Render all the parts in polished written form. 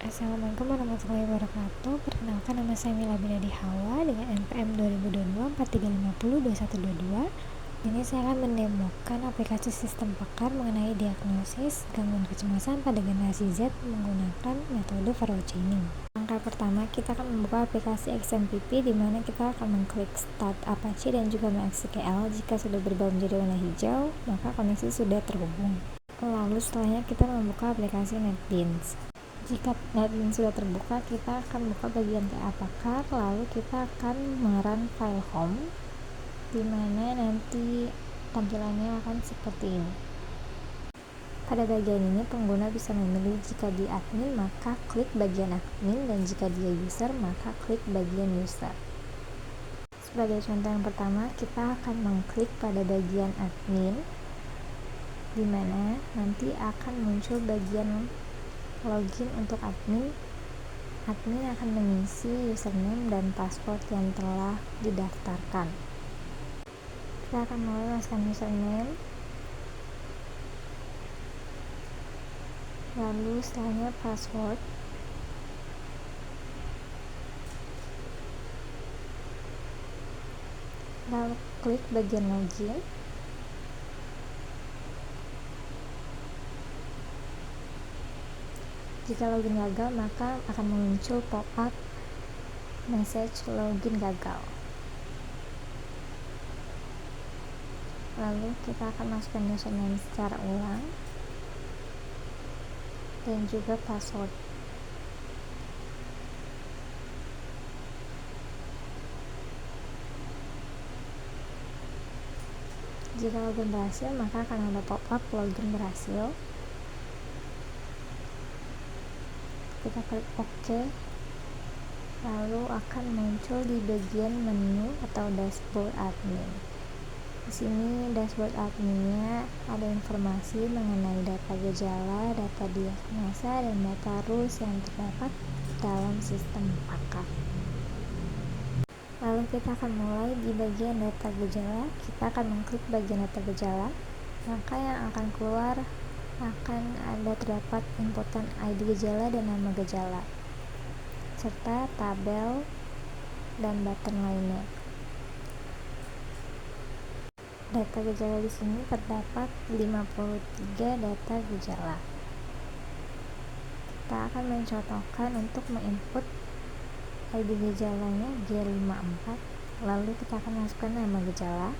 Assalamualaikum warahmatullahi wabarakatuh. Perkenalkan, nama saya Mila Binadi Hawa dengan NPM 2022 43502122. Ini saya akan mendemokan aplikasi sistem pakar mengenai diagnosis gangguan kecemasan pada generasi Z menggunakan metode Farrow chaining. Langkah pertama, kita akan membuka aplikasi XMPP di mana kita akan mengklik Start Apache dan juga MySQL. Jika sudah berubah menjadi warna hijau, maka koneksi sudah terhubung. Lalu setelahnya kita membuka aplikasi NetBeans. Jika NetBeans sudah terbuka, kita akan buka bagian TA Pakar, lalu kita akan merun file home, di mana nanti tampilannya akan seperti ini. Pada bagian ini, pengguna bisa memilih jika dia admin, maka klik bagian admin, dan jika dia user, maka klik bagian user. Sebagai contoh yang pertama, kita akan mengklik pada bagian admin, di mana nanti akan muncul bagian login untuk admin. Admin akan mengisi username dan password yang telah didaftarkan. Kita akan mulai masukkan username, lalu setelahnya password, lalu klik bagian login. Jika login gagal, maka akan muncul pop-up message login gagal. Lalu kita akan masukkan username secara ulang dan juga password. Jika login berhasil, maka akan ada pop-up login berhasil. Kita klik OK, lalu akan muncul di bagian menu atau dashboard admin. Di sini dashboard adminnya ada informasi mengenai data gejala, data diagnosa, dan data rules yang terdapat dalam sistem pakar. Lalu kita akan mulai di bagian data gejala. Kita akan mengklik bagian data gejala, maka yang akan keluar akan ada terdapat inputan ID gejala dan nama gejala, serta tabel dan button lainnya. Data gejala di sini terdapat 53 data gejala. Kita akan mencontohkan untuk menginput ID gejalanya G54, lalu kita akan masukkan nama gejala.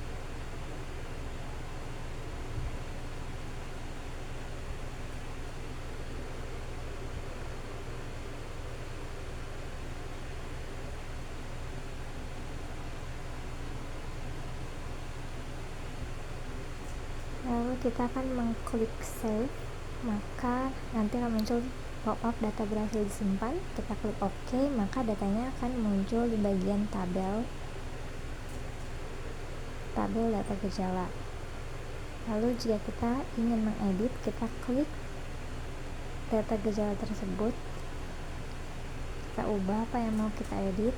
Lalu kita akan mengklik save, maka nanti akan muncul pop-up data berhasil disimpan. Kita klik OK, maka datanya akan muncul di bagian tabel data gejala. Lalu jika kita ingin mengedit, kita klik data gejala tersebut, kita ubah apa yang mau kita edit.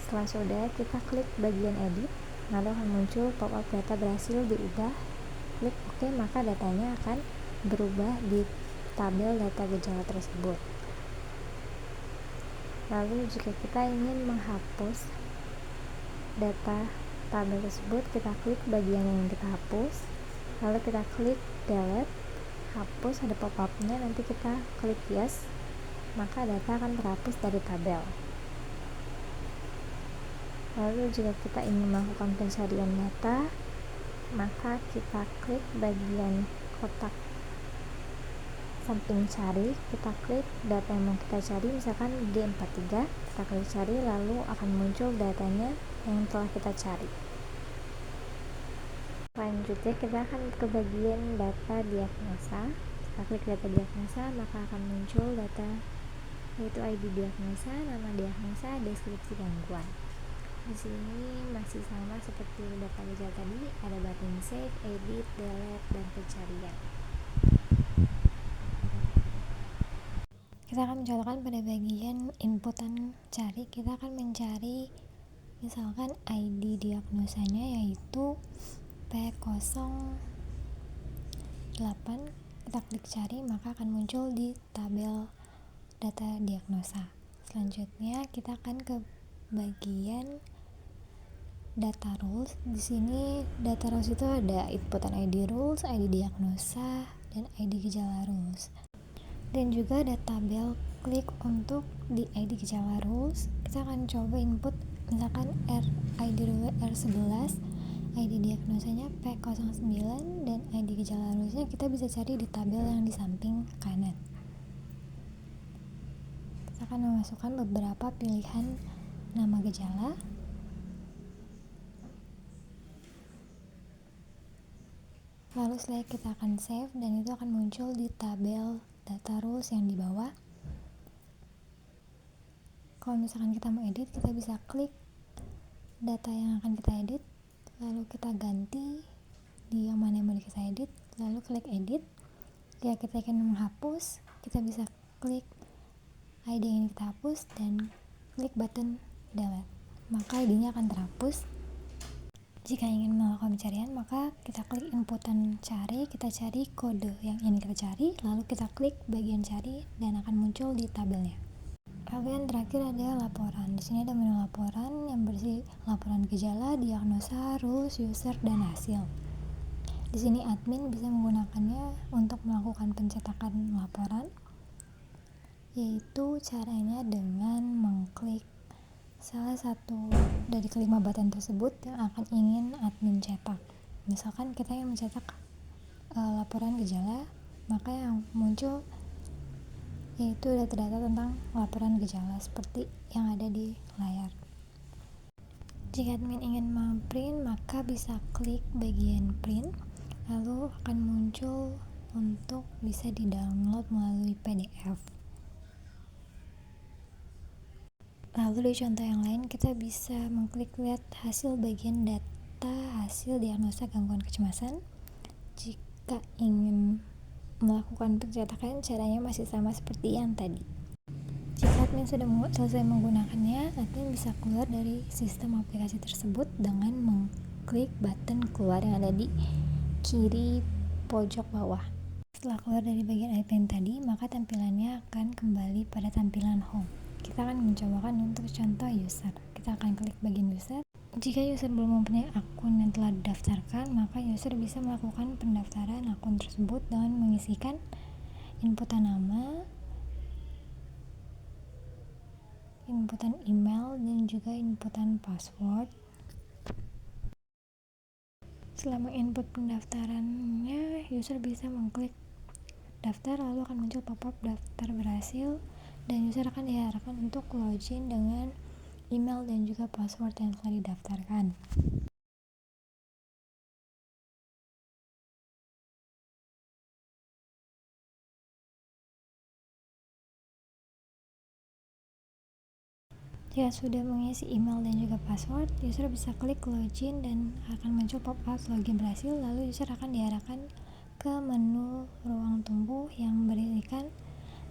Setelah sudah, kita klik bagian edit, lalu akan muncul pop-up data berhasil diubah. Klik OK, maka datanya akan berubah di tabel data gejala tersebut. Lalu jika kita ingin menghapus data tabel tersebut, kita klik bagian yang kita hapus, lalu kita klik delete, hapus, ada pop-upnya, nanti kita klik yes, maka data akan terhapus dari tabel. Lalu jika kita ingin melakukan pencarian data, maka kita klik bagian kotak samping cari, kita klik data yang mau kita cari, misalkan G43, kita klik cari, lalu akan muncul datanya yang telah kita cari. Selanjutnya kita akan ke bagian data diagnosa. Kita klik data diagnosa, maka akan muncul data yaitu ID diagnosa, nama diagnosa, deskripsi gangguan. Di sini masih sama seperti data gejala tadi, ada button save, edit, delete, dan pencarian. Kita akan mencontohkan pada bagian inputan cari. Kita akan mencari misalkan ID diagnosanya yaitu P08 kita klik cari, maka akan muncul di tabel data diagnosa. Selanjutnya kita akan ke bagian data rules. Di sini data rules itu ada inputan ID rules, ID diagnosa, dan ID gejala rules. Dan juga ada tabel klik untuk di ID gejala rules. Kita akan coba input misalkan ID rule R11, ID diagnosanya P09, dan ID gejala rulesnya kita bisa cari di tabel yang di samping kanan. Kita akan memasukkan beberapa pilihan nama gejala. Lalu setelah kita akan save, dan itu akan muncul di tabel data rules yang di bawah. Kalau misalkan kita mau edit, kita bisa klik data yang akan kita edit, lalu kita ganti di yang mana yang mau kita edit, lalu klik edit. Jika kita ingin menghapus, kita bisa klik ID yang ingin kita hapus dan klik button delete, maka ID-nya akan terhapus. Jika ingin melakukan pencarian, maka kita klik inputan cari, kita cari kode yang ingin kita cari, lalu kita klik bagian cari dan akan muncul di tabelnya. Lalu yang terakhir ada laporan. Di sini ada menu laporan yang berisi laporan gejala, diagnosa, rules, user, dan hasil. Di sini admin bisa menggunakannya untuk melakukan pencetakan laporan, yaitu caranya dengan mengklik salah satu dari kelima button tersebut yang akan ingin admin cetak. Misalkan kita ingin mencetak laporan gejala, maka yang muncul yaitu data-data tentang laporan gejala seperti yang ada di layar. Jika admin ingin memprint, maka bisa klik bagian print, lalu akan muncul untuk bisa di-download melalui PDF. Lalu di contoh yang lain, kita bisa mengklik lihat hasil bagian data hasil diagnosa gangguan kecemasan. Jika ingin melakukan pencetakan, caranya masih sama seperti yang tadi. Jika admin sudah selesai menggunakannya, admin bisa keluar dari sistem aplikasi tersebut dengan mengklik button keluar yang ada di kiri pojok bawah. Setelah keluar dari bagian admin tadi, maka tampilannya akan kembali pada tampilan home. Kita akan mencobakan untuk contoh user. Kita akan klik bagian user. Jika user belum mempunyai akun yang telah didaftarkan, maka user bisa melakukan pendaftaran akun tersebut dengan mengisikan inputan nama, inputan email, dan juga inputan password. Selama input pendaftarannya, user bisa mengklik daftar, lalu akan muncul pop-up daftar berhasil, dan user akan diharapkan untuk login dengan email dan juga password yang telah didaftarkan. Jika sudah mengisi email dan juga password, user bisa klik login dan akan muncul pop-up login berhasil, lalu user akan diarahkan ke menu ruang tunggu yang berisikan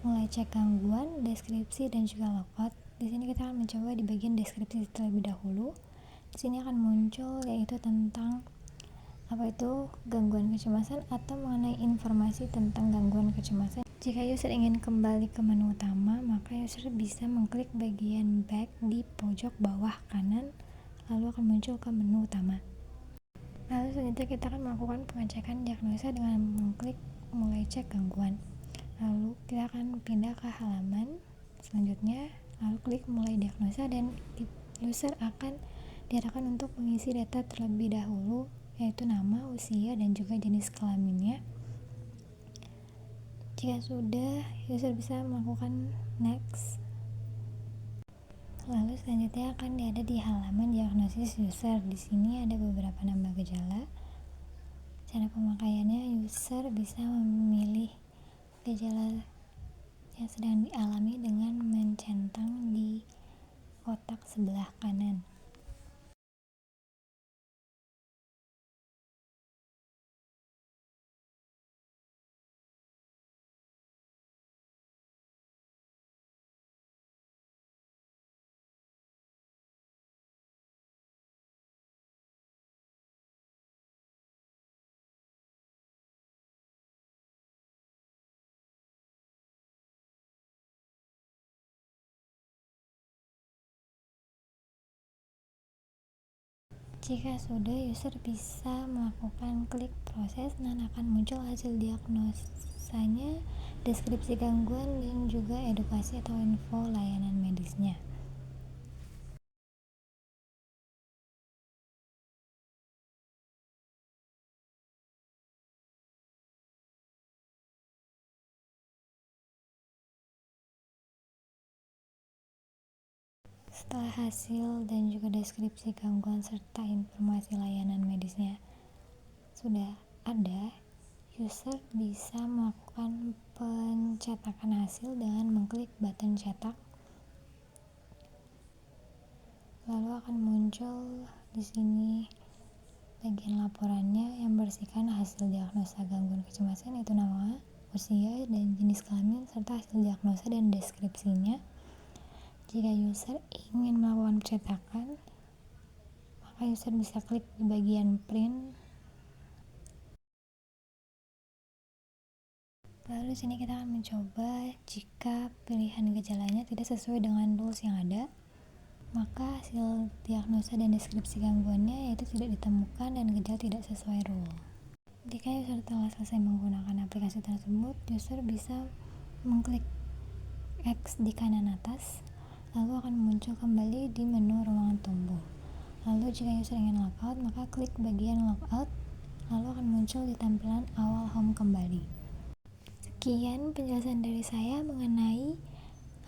mulai cek gangguan, deskripsi, dan juga logout. Di sini kita akan mencoba di bagian deskripsi terlebih dahulu. Di sini akan muncul yaitu tentang apa itu gangguan kecemasan atau mengenai informasi tentang gangguan kecemasan. Jika user ingin kembali ke menu utama, maka user bisa mengklik bagian back di pojok bawah kanan, lalu akan muncul ke menu utama. Lalu selanjutnya kita akan melakukan pengecekan diagnosa dengan mengklik mulai cek gangguan. Lalu kita akan pindah ke halaman selanjutnya, lalu klik mulai diagnosa, dan user akan diarahkan untuk mengisi data terlebih dahulu, yaitu nama, usia, dan juga jenis kelaminnya. Jika sudah, user bisa melakukan next. Lalu selanjutnya akan ada di halaman diagnosis user. Di sini ada beberapa nama gejala. Cara pemakaiannya, user bisa memilih gejala yang sedang dialami dengan mencentang di kotak sebelah kanan. Jika sudah, user bisa melakukan klik proses dan akan muncul hasil diagnosanya, deskripsi gangguan, dan juga edukasi atau info layanan medisnya. Setelah hasil dan juga deskripsi gangguan serta informasi layanan medisnya sudah ada, user bisa melakukan pencetakan hasil dengan mengklik button cetak. Lalu akan muncul di sini bagian laporannya yang berisikan hasil diagnosa gangguan kecemasan, yaitu nama, usia, dan jenis kelamin, serta hasil diagnosa dan deskripsinya. Jika user ingin melakukan pencetakan, maka user bisa klik di bagian print. Lalu di sini kita akan mencoba jika pilihan gejalanya tidak sesuai dengan rules yang ada, maka hasil diagnosa dan deskripsi gangguannya yaitu tidak ditemukan dan gejala tidak sesuai rule. Jika user telah selesai menggunakan aplikasi tersebut, user bisa mengklik X di kanan atas, lalu akan muncul kembali di menu ruangan tumbuh. Lalu jika user ingin logout, maka klik bagian logout, lalu akan muncul di tampilan awal home kembali. Sekian penjelasan dari saya mengenai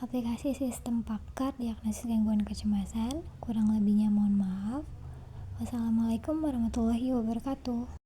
aplikasi sistem pakar diagnosis gangguan kecemasan. Kurang lebihnya mohon maaf. Wassalamualaikum warahmatullahi wabarakatuh.